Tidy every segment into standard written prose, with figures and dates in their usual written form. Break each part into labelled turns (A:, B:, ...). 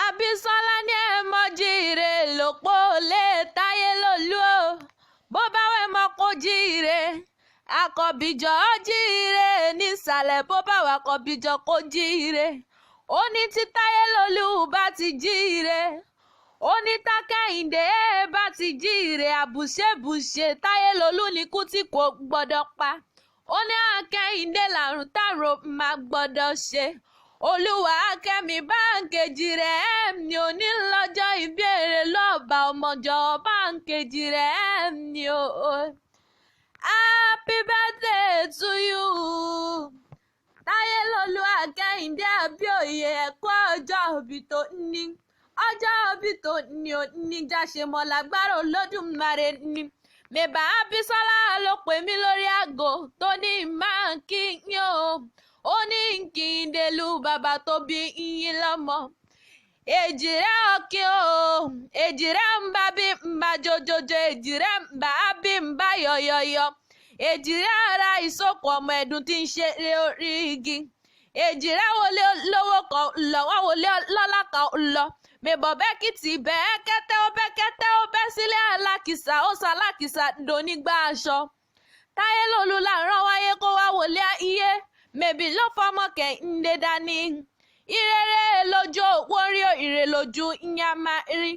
A: Àbísọ́lá ní ẹ̀mọ́ jíire lòpó lè táyé lólú o, bó bá wẹ̀ mọ́ kó jíire àkọ́bíjọ́ jíire nísàlẹ̀, bó bá wà àkọ́bíjọ́ kó jíire. Ó ní tí táyé lólú bá ti jíire, ó ní tákẹ́yìndé bá ti jíire, àbùṣebùṣe táyé lólú ní kú tí kò gbọ́dọ̀ pa. Ó ní akẹ́yìndé làrùn tàrò máa gbọ́dọ̀ ṣe. Olúwa akẹ́mi báńkejì rẹ̀ ni òní lọ́jọ́ ìbéèrè lọ́ba ọmọjọ́ báńkejì rẹ̀ ni o. Happy birthday to you. Táyé lólú akẹ́yìndé Abíóyè ẹ̀kọ́ ọjọ́ òbí tó ní. Ọjọ́ òbí tó ní oníjà mọ́ lágbára Olódùmarè ni. Mẹ̀bà Àbísọ́lá ló pè mí lórí aago tó ní máa kí yín o. Ó ní kí n délú bàbá tó bí yín lọ́mọ. Èjìrẹ́ ọ̀kí o, èjìrẹ́ ń bá bí ń bá jojojo, èjìrẹ́ ń bá bí ń bá yọ̀yọ̀yọ̀. Èjìrẹ́ ara ìsopọ̀ ọmọ ẹ̀dùn tí ń ṣe orí igi. Èjìrẹ́ wọlé lówó kan lọ, wọ́n wọlé lọ́lá kan lọ. Mẹ̀bọ̀ bẹ́kìtì bẹ́ẹ̀ kẹ́tẹ́ ó bẹ́ sílé alákìsà, ó sọ alákìsà donígbà aṣọ. Táyé lólú làrán wáyé kó wá wọlé iye. Mẹ̀bí ló fọmọ Kẹ́hìndé dání. Ìrere lójú owó rí o, ìrè lójú ìyá máa rí.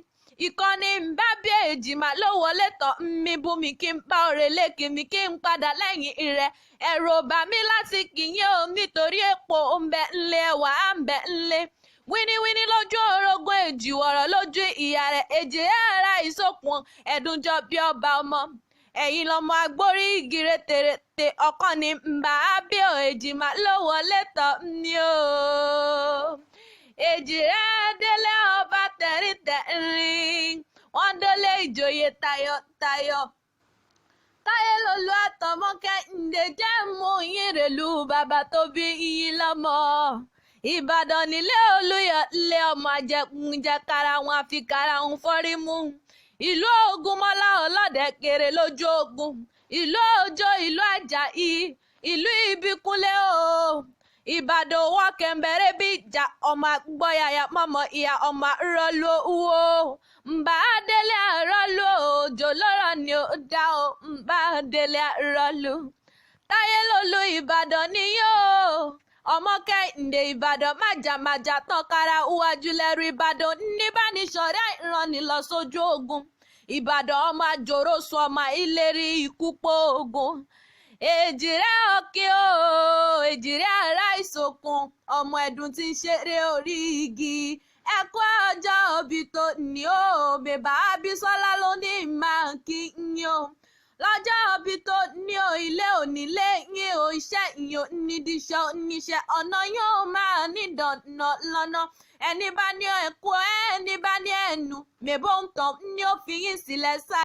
A: Ìkànnì ń bá bí èjìmá ló wọlé tán mi bú mi kí n bá òrèlé kí mi kí n padà lẹ́yìn ìrẹ́. Ẹ̀rù ò bà mí láti kìyìn o nítorí èpò ń bẹ ńlé, ẹwà ń bẹ ńlé. Wíníwíní lójú orogún, èjìwọ̀rọ̀ lójú ìyá rẹ̀. Èjìrẹ́ ara ìsopọ̀ ẹ̀dùn jọ bí ọba ọmọ. Ẹ̀yin lọmọ agbórí igi rétérété, ọkàn ní mbà bí o, èjìmá ló wọlé tán ni o. Èjìrẹ́ délé ọba tẹ̀ríntẹ̀rín, wọ́n dólé ìjòyè tayọ̀tayọ̀. Táyé lólú àtọmọ Kẹ́hìndé jẹ́ mú yín rèlú bàbá tó bí yín lọ́mọ. Ìbàdàn nílé Olúyọ̀lé, ọmọ àjẹkùnjẹkara wọn àfikàrà ń fọ́rí mú. Ìlú Ògúnmọ́lá ọlọ́dẹ kéré lójú ogun. Ìlú Òjó, ìlú Àjàyí, ìlú Ìbíkúnlé o. Ìbàdàn owó kẹ̀mbẹ̀rẹ̀ bí ìjà, ọmọ àgbọ̀yàyà mọ́mọ́ ìyá ọmọ rọ́lú owó. Mbà délé àrọ́lú òjò lọ́rọ̀ ni ó dá o, mbà délé àrọ́lú. Táyé lólú Ìbàdàn ni yóò. Ọmọ Kẹ́hìndé Ìbàdàn májàmájà tán kára wájú lẹ́rú. Ìbàdàn níbánisọ̀rẹ́ ìrànní lọ sójú ogun. Ìbàdàn ọmọ àjòrò sùn, ọmọ ìlérí ikú pòógùn. Èjìrẹ́ ọ̀kí o, èjìrẹ́ ara ìsokùn, ọmọ ẹ̀dùn tí ń ṣeré orí igi. Ẹ̀kú ọjọ́ òbí tó ní o, bèbá Àbísọ́lá ló ní máa kí yín o. Lọ́jọ́ òbí tó ní o, ilé onílé yín o, iṣẹ́ yín ò ní díṣẹ́ oníṣẹ́, ọ̀nà yóò máa ní dọ̀nà lọ́nà. Ẹni bá ní ẹ̀kú, ẹni bá ní ẹnu, mèbó ń tàn ní ó fi yín sílẹ̀ sáà.